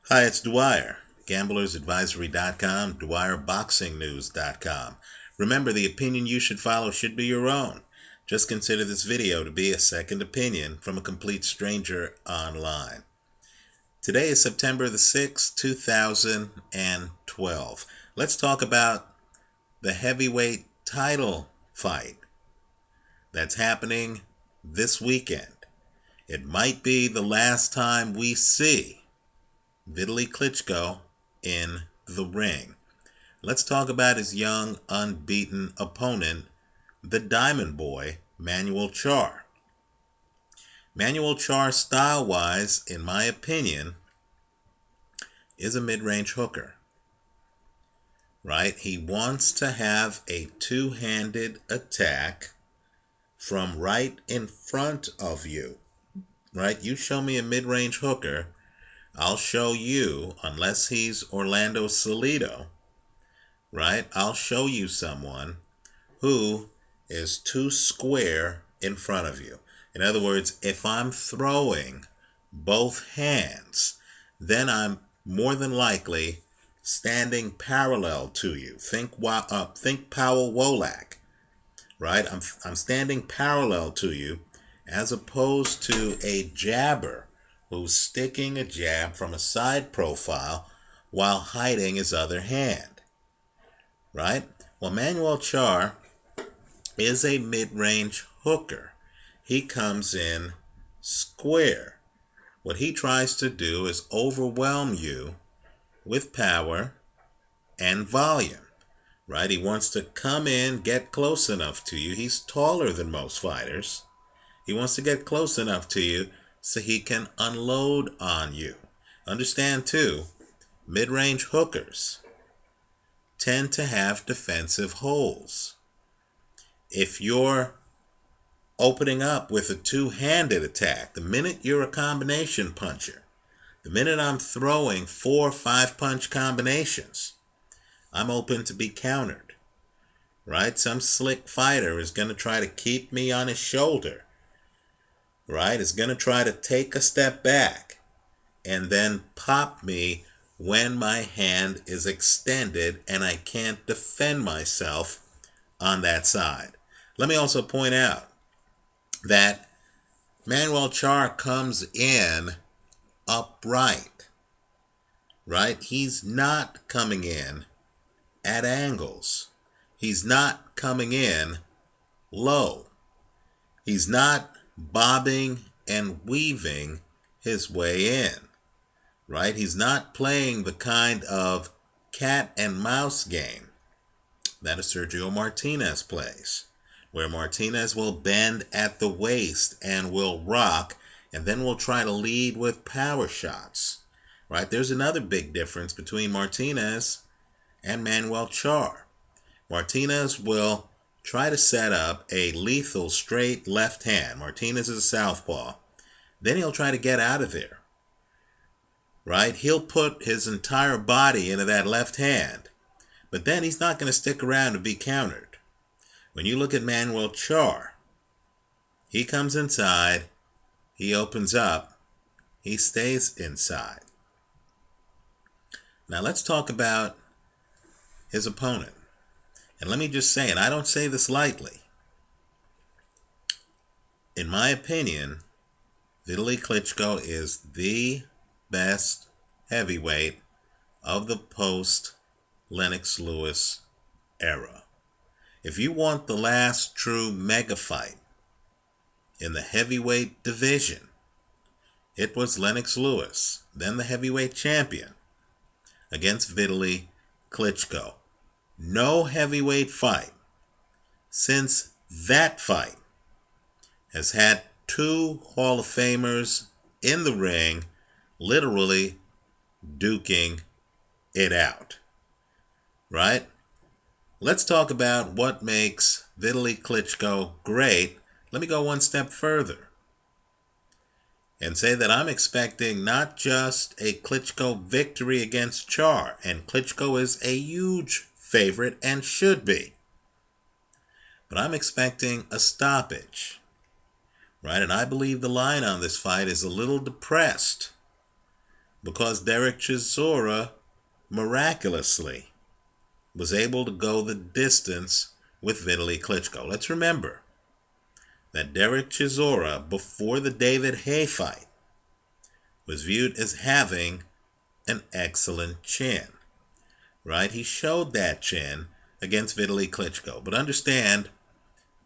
Hi, it's Dwyer, gamblersadvisory.com, dwyerboxingnews.com. Remember, the opinion you should follow should be your own. Just consider this video to be a second opinion from a complete stranger online. Today is September the 6th, 2012. Let's talk about the heavyweight title fight that's happening this weekend. It might be the last time we see Vitali Klitschko in the ring. Let's talk about his young, unbeaten opponent, the Diamond Boy, Manuel Charr. Manuel Charr, style-wise, in my opinion, is a mid-range hooker. Right? He wants to have a two-handed attack from right in front of you. Right? You show me a mid-range hooker, I'll show you, unless he's Orlando Salido, right? I'll show you someone who is too square in front of you. In other words, if I'm throwing both hands, then I'm more than likely standing parallel to you. Think Powell Wolak, right? I'm standing parallel to you as opposed to a jabber who's sticking a jab from a side profile while hiding his other hand, right? Well, Manuel Charr is a mid-range hooker. He comes in square. What he tries to do is overwhelm you with power and volume, right? He wants to come in, get close enough to you. He's taller than most fighters. He wants to get close enough to you so he can unload on you. Understand too, mid-range hookers tend to have defensive holes. If you're opening up with a two-handed attack, the minute you're a combination puncher, the minute I'm throwing 4 or 5 punch combinations, I'm open to be countered. Right? Some slick fighter is going to try to keep me on his shoulder. Right, is going to try to take a step back and then pop me when my hand is extended and I can't defend myself on that side. Let me also point out that Manuel Charr comes in upright, right? He's not coming in at angles. He's not coming in low. He's not bobbing and weaving his way in, right? He's not playing the kind of cat and mouse game that a Sergio Martinez plays, where Martinez will bend at the waist and will rock and then will try to lead with power shots, right? There's another big difference between Martinez and Manuel Charr. Martinez will try to set up a lethal straight left hand. Martinez is a southpaw. Then he'll try to get out of there. Right? He'll put his entire body into that left hand. But then he's not going to stick around to be countered. When you look at Manuel Charr, he comes inside, he opens up, he stays inside. Now let's talk about his opponent. And let me just say, and I don't say this lightly, in my opinion, Vitali Klitschko is the best heavyweight of the post-Lennox Lewis era. If you want the last true mega fight in the heavyweight division, it was Lennox Lewis, then the heavyweight champion, against Vitali Klitschko. No heavyweight fight since that fight has had 2 Hall of Famers in the ring literally duking it out. Right? Let's talk about what makes Vitali Klitschko great. Let me go one step further and say that I'm expecting not just a Klitschko victory against Charr, and Klitschko is a huge favorite and should be, but I'm expecting a stoppage, right? And I believe the line on this fight is a little depressed because Derek Chisora miraculously was able to go the distance with Vitali Klitschko. Let's remember that Derek Chisora, before the David Haye fight, was viewed as having an excellent chin, right? He showed that chin against Vitali Klitschko. But understand,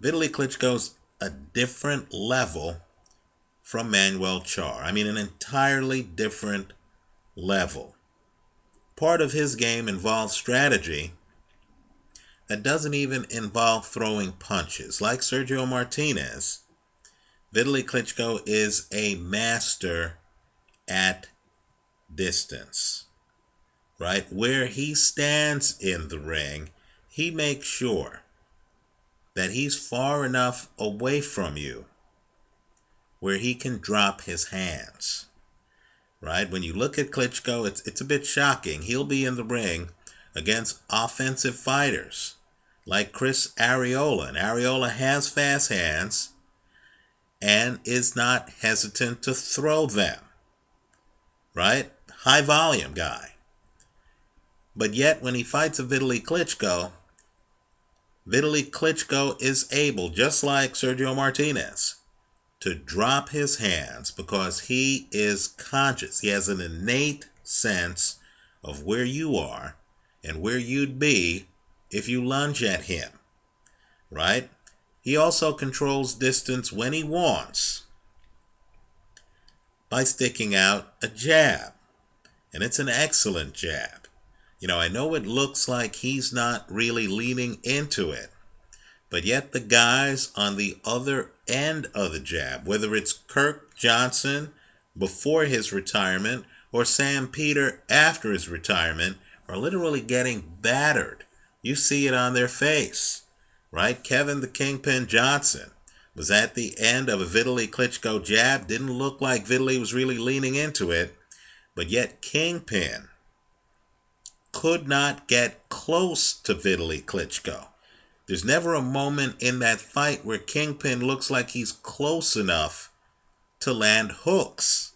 Vitali Klitschko's a different level from Manuel Charr. I mean, an entirely different level. Part of his game involves strategy that doesn't even involve throwing punches. Like Sergio Martinez, Vitali Klitschko is a master at distance, right? Where he stands in the ring, he makes sure that he's far enough away from you where he can drop his hands, right? When you look at Klitschko, it's a bit shocking. He'll be in the ring against offensive fighters like Chris Arreola. And Arreola has fast hands and is not hesitant to throw them, right? High volume guy. But yet when he fights a Vitali Klitschko is able, just like Sergio Martinez, to drop his hands because he is conscious. He has an innate sense of where you are and where you'd be if you lunge at him, right? He also controls distance when he wants by sticking out a jab. And it's an excellent jab. You know, I know it looks like he's not really leaning into it, but yet the guys on the other end of the jab, whether it's Kirk Johnson before his retirement or Sam Peter after his retirement, are literally getting battered. You see it on their face, right? Kevin the Kingpin Johnson was at the end of a Vitali Klitschko jab. Didn't look like Vitali was really leaning into it, but yet Kingpin could not get close to Vitali Klitschko. There's never a moment in that fight where Kingpin looks like he's close enough to land hooks,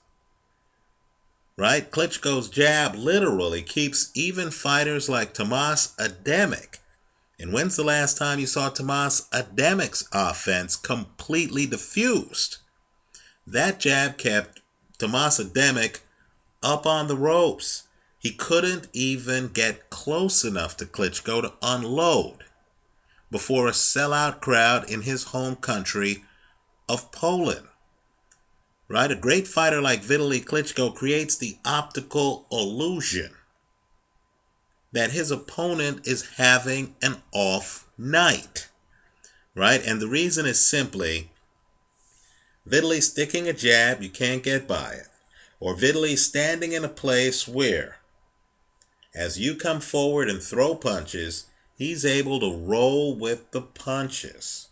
right? Klitschko's jab literally keeps even fighters like Tomas Ademic. And when's the last time you saw Tomas Ademic's offense completely diffused? That jab kept Tomas Ademic up on the ropes. He couldn't even get close enough to Klitschko to unload before a sellout crowd in his home country of Poland, right? A great fighter like Vitali Klitschko creates the optical illusion that his opponent is having an off night, right? And the reason is simply Vitali sticking a jab, you can't get by it. Or Vitali standing in a place where, as you come forward and throw punches, he's able to roll with the punches.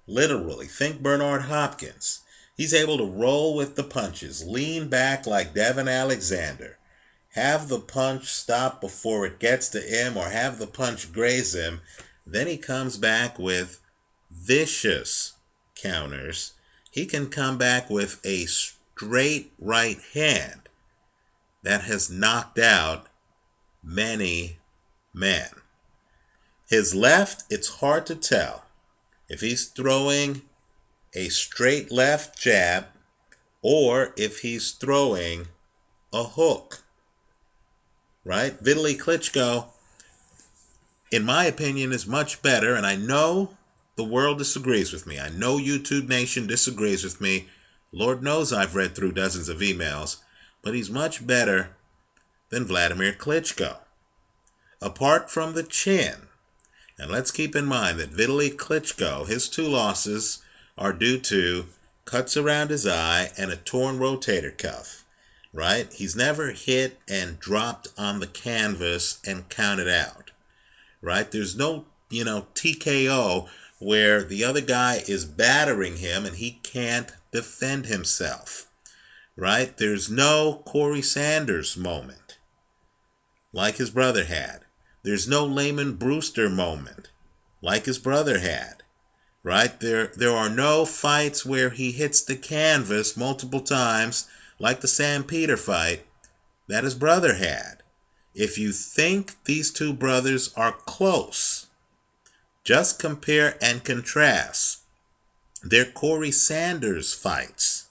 Literally, think Bernard Hopkins. He's able to roll with the punches, lean back like Devin Alexander, have the punch stop before it gets to him or have the punch graze him. Then he comes back with vicious counters. He can come back with a straight right hand that has knocked out many men. His left, it's hard to tell if he's throwing a straight left jab or if he's throwing a hook, right? Vitali Klitschko, in my opinion, is much better, and I know the world disagrees with me. I know YouTube Nation disagrees with me. Lord knows I've read through dozens of emails, but he's much better than Vladimir Klitschko. Apart from the chin, and let's keep in mind that Vitali Klitschko, his two losses are due to cuts around his eye and a torn rotator cuff, right? He's never hit and dropped on the canvas and counted out, right? There's no, TKO where the other guy is battering him and he can't defend himself, right? There's no Corey Sanders moment like his brother had. There's no Layman Brewster moment like his brother had, right? There are no fights where he hits the canvas multiple times like the Sam Peter fight that his brother had. If you think these two brothers are close, just compare and contrast their Corey Sanders fights.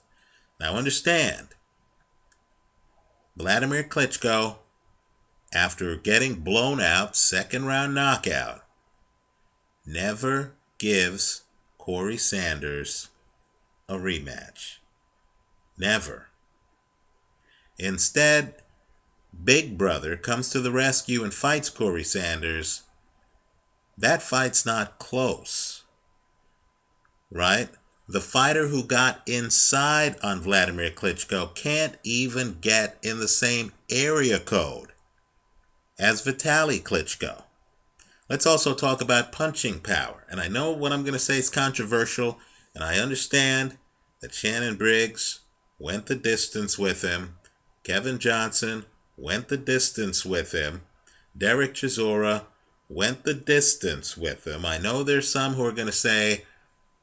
Now understand, Vladimir Klitschko, after getting blown out, second round knockout, never gives Corey Sanders a rematch. Never. Instead, Big Brother comes to the rescue and fights Corey Sanders. That fight's not close, right? The fighter who got inside on Vladimir Klitschko can't even get in the same area code as Vitali Klitschko. Let's also talk about punching power. And I know what I'm going to say is controversial, and I understand that Shannon Briggs went the distance with him. Kevin Johnson went the distance with him. Derek Chisora went the distance with him. I know there's some who are going to say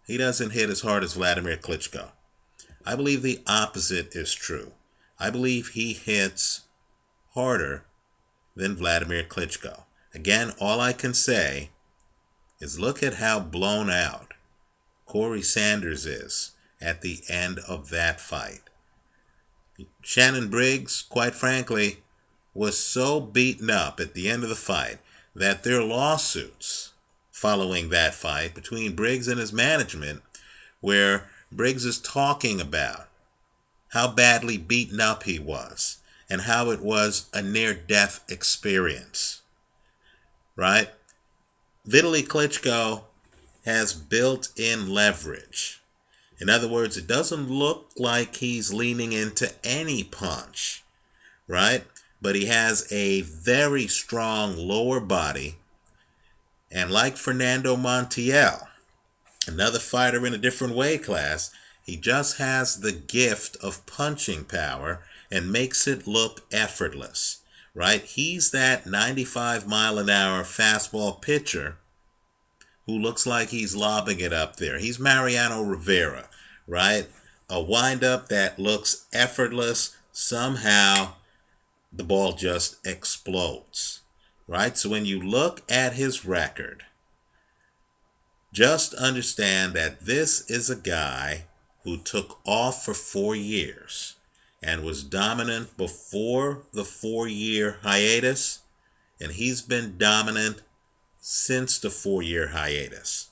he doesn't hit as hard as Vladimir Klitschko. I believe the opposite is true. I believe he hits harder than Vladimir Klitschko. Again, all I can say is look at how blown out Corey Sanders is at the end of that fight. Shannon Briggs, quite frankly, was so beaten up at the end of the fight that their lawsuits following that fight between Briggs and his management, where Briggs is talking about how badly beaten up he was and how it was a near-death experience, right? Vitali Klitschko has built-in leverage. In other words, it doesn't look like he's leaning into any punch, right? But he has a very strong lower body. And like Fernando Montiel, another fighter in a different weight class, he just has the gift of punching power and makes it look effortless, right? He's that 95-mile-an-hour fastball pitcher who looks like he's lobbing it up there. He's Mariano Rivera, right? A windup that looks effortless. Somehow, the ball just explodes, right? So when you look at his record, just understand that this is a guy who took off for 4 years and was dominant before the 4-year hiatus, and he's been dominant since the 4-year hiatus,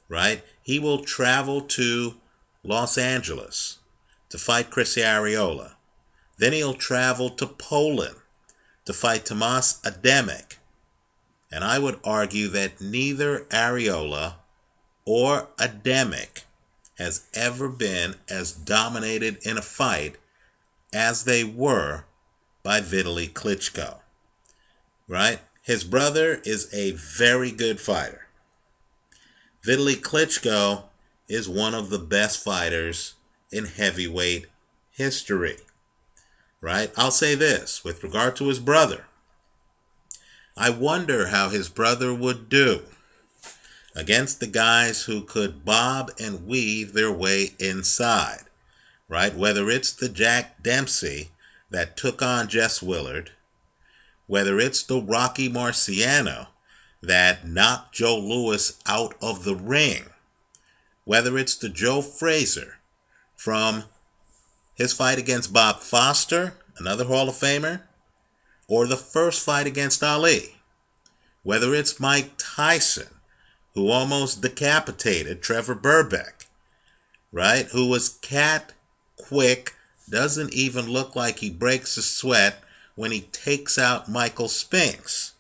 right? He will travel to Los Angeles to fight Chris Arreola. Then he'll travel to Poland to fight Tomas Ademic. And I would argue that neither Arreola or Ademic has ever been as dominated in a fight as they were by Vitali Klitschko, right? His brother is a very good fighter. Vitali Klitschko is one of the best fighters in heavyweight history, right? I'll say this with regard to his brother. I wonder how his brother would do against the guys who could bob and weave their way inside, right? Whether it's the Jack Dempsey that took on Jess Willard, whether it's the Rocky Marciano that knocked Joe Louis out of the ring, whether it's the Joe Frazier from his fight against Bob Foster, another Hall of Famer, or the first fight against Ali, whether it's Mike Tyson, who almost decapitated Trevor Burbeck, right? Who was cat quick, doesn't even look like he breaks a sweat when he takes out Michael Spinks,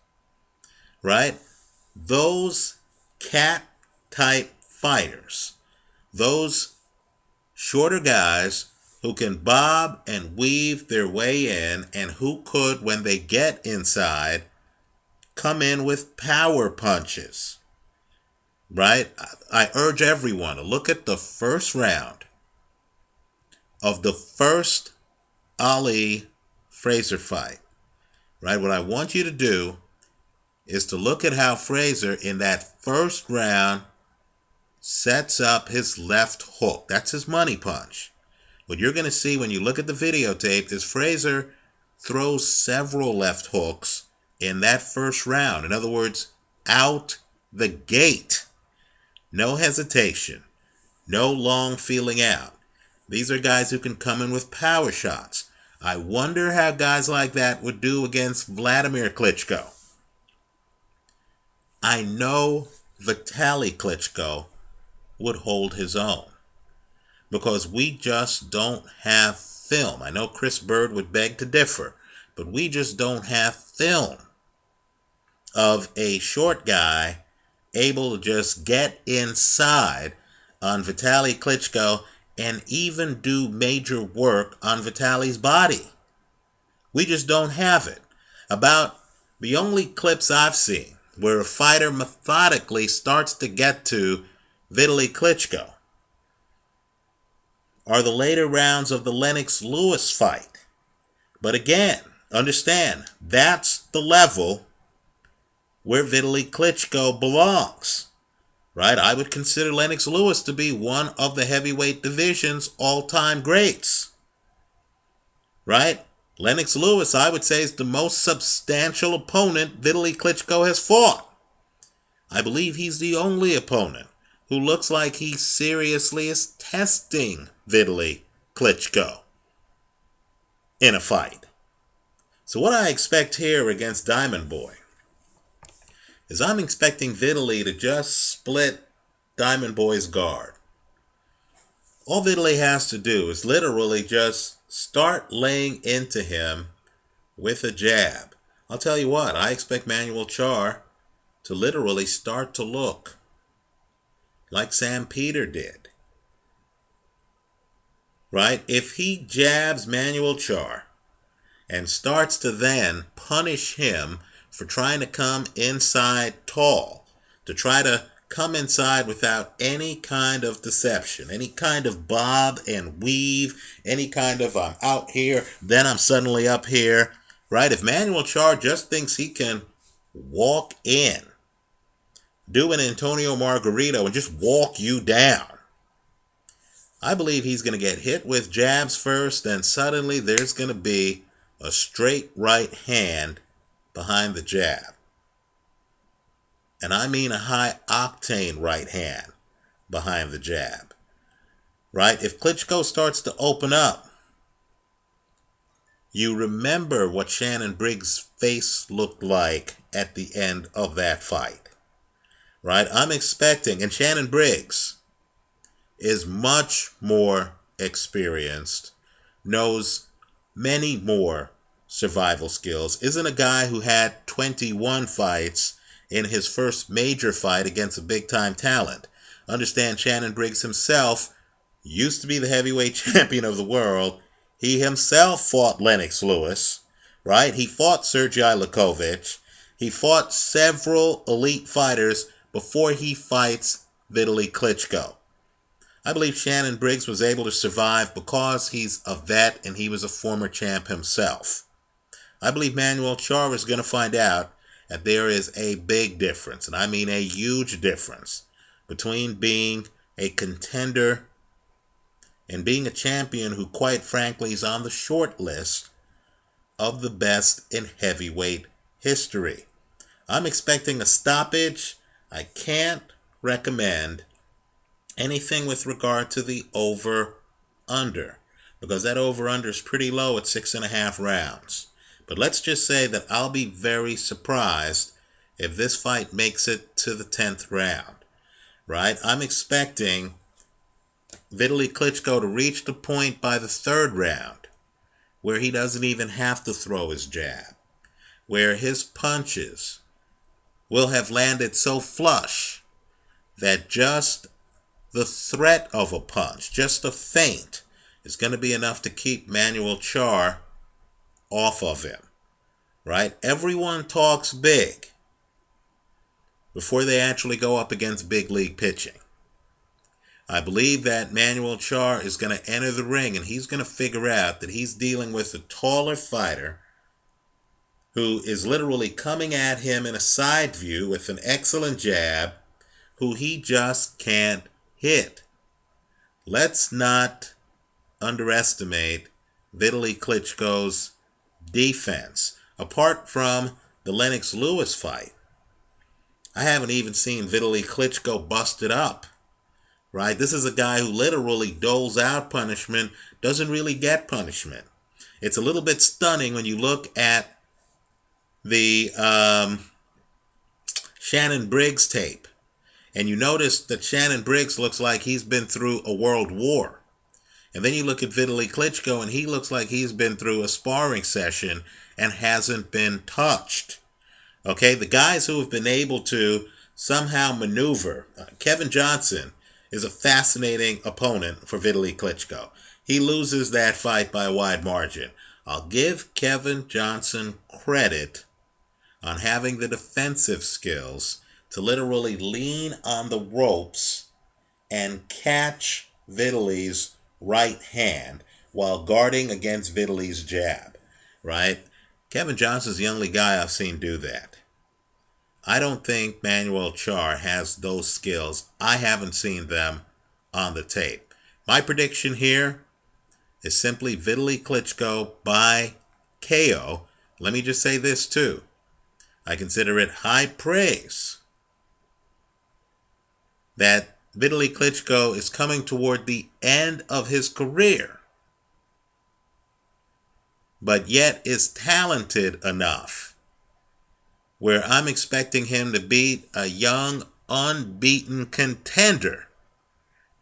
right? Those cat-type fighters, those shorter guys who can bob and weave their way in and who could, when they get inside, come in with power punches, right? I urge everyone to look at the first round of the first Ali Frazier fight, right? What I want you to do is to look at how Frazier in that first round sets up his left hook. That's his money punch. What you're going to see when you look at the videotape is Frazier throws several left hooks in that first round. In other words, out the gate. No hesitation. No long feeling out. These are guys who can come in with power shots. I wonder how guys like that would do against Vladimir Klitschko. I know Vitali Klitschko would hold his own because we just don't have film. I know Chris Bird would beg to differ, but we just don't have film of a short guy able to just get inside on Vitali Klitschko and even do major work on Vitali's body. We just don't have it. About the only clips I've seen where a fighter methodically starts to get to Vitali Klitschko are the later rounds of the Lennox Lewis fight. But again, understand, that's the level where Vitali Klitschko belongs. Right? I would consider Lennox Lewis to be one of the heavyweight division's all-time greats. Right? Lennox Lewis, I would say, is the most substantial opponent Vitali Klitschko has fought. I believe he's the only opponent who looks like he seriously is testing Vitali Klitschko in a fight. So what I expect here against Diamond Boy is I'm expecting Vitali to just split Diamond Boy's guard. All Vitali has to do is literally just start laying into him with a jab. I'll tell you what, I expect Manuel Charr to literally start to look like Sam Peter did. Right? If he jabs Manuel Charr and starts to then punish him for trying to come inside tall, to try to come inside without any kind of deception, any kind of bob and weave, any kind of I'm out here, then I'm suddenly up here, right? If Manuel Charr just thinks he can walk in, do an Antonio Margarito and just walk you down, I believe he's going to get hit with jabs first, then suddenly there's going to be a straight right hand behind the jab. And I mean a high-octane right hand behind the jab. Right? If Klitschko starts to open up, you remember what Shannon Briggs' face looked like at the end of that fight. Right? I'm expecting, and Shannon Briggs is much more experienced, knows many more survival skills, isn't a guy who had 21 fights in his first major fight against a big-time talent. Understand, Shannon Briggs himself used to be the heavyweight champion of the world. He himself fought Lennox Lewis, right? He fought Sergei Lukovic. He fought several elite fighters before he fights Vitali Klitschko. I believe Shannon Briggs was able to survive because he's a vet and he was a former champ himself. I believe Manuel Charr is going to find out that there is a big difference, and I mean a huge difference, between being a contender and being a champion who, quite frankly, is on the short list of the best in heavyweight history. I'm expecting a stoppage. I can't recommend anything with regard to the over-under, because that over-under is pretty low at 6.5 rounds. But let's just say that I'll be very surprised if this fight makes it to the 10th round, right? I'm expecting Vitali Klitschko to reach the point by the 3rd round where he doesn't even have to throw his jab, where his punches will have landed so flush that just the threat of a punch, just a feint, is going to be enough to keep Manuel Charr off of him, right? Everyone talks big before they actually go up against big league pitching. I believe that Manuel Charr is going to enter the ring and he's going to figure out that he's dealing with a taller fighter who is literally coming at him in a side view with an excellent jab, who he just can't hit. Let's not underestimate Vitali Klitschko's defense. Apart from the Lennox Lewis fight, I haven't even seen Vitali Klitschko busted up. Right? This is a guy who literally doles out punishment, doesn't really get punishment. It's a little bit stunning when you look at the Shannon Briggs tape. And you notice that Shannon Briggs looks like he's been through a world war. And then you look at Vitali Klitschko and he looks like he's been through a sparring session and hasn't been touched. Okay, the guys who have been able to somehow maneuver, Kevin Johnson is a fascinating opponent for Vitali Klitschko. He loses that fight by a wide margin. I'll give Kevin Johnson credit on having the defensive skills to literally lean on the ropes and catch Vitali's right hand while guarding against Vitali's jab, right? Kevin Johnson's the only guy I've seen do that. I don't think Manuel Charr has those skills. I haven't seen them on the tape. My prediction here is simply Vitali Klitschko by KO. Let me just say this too. I consider it high praise that Vitali Klitschko is coming toward the end of his career, but yet is talented enough where I'm expecting him to beat a young, unbeaten contender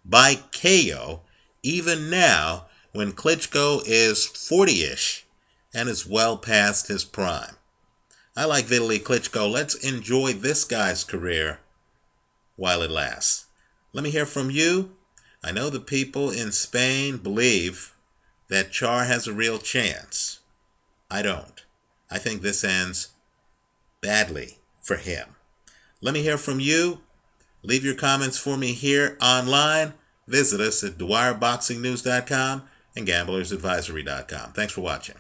by KO, even now when Klitschko is 40-ish and is well past his prime. I like Vitali Klitschko. Let's enjoy this guy's career while it lasts. Let me hear from you. I know the people in Spain believe that Charr has a real chance. I don't. I think this ends badly for him. Let me hear from you. Leave your comments for me here online. Visit us at DwyerBoxingNews.com and GamblersAdvisory.com. Thanks for watching.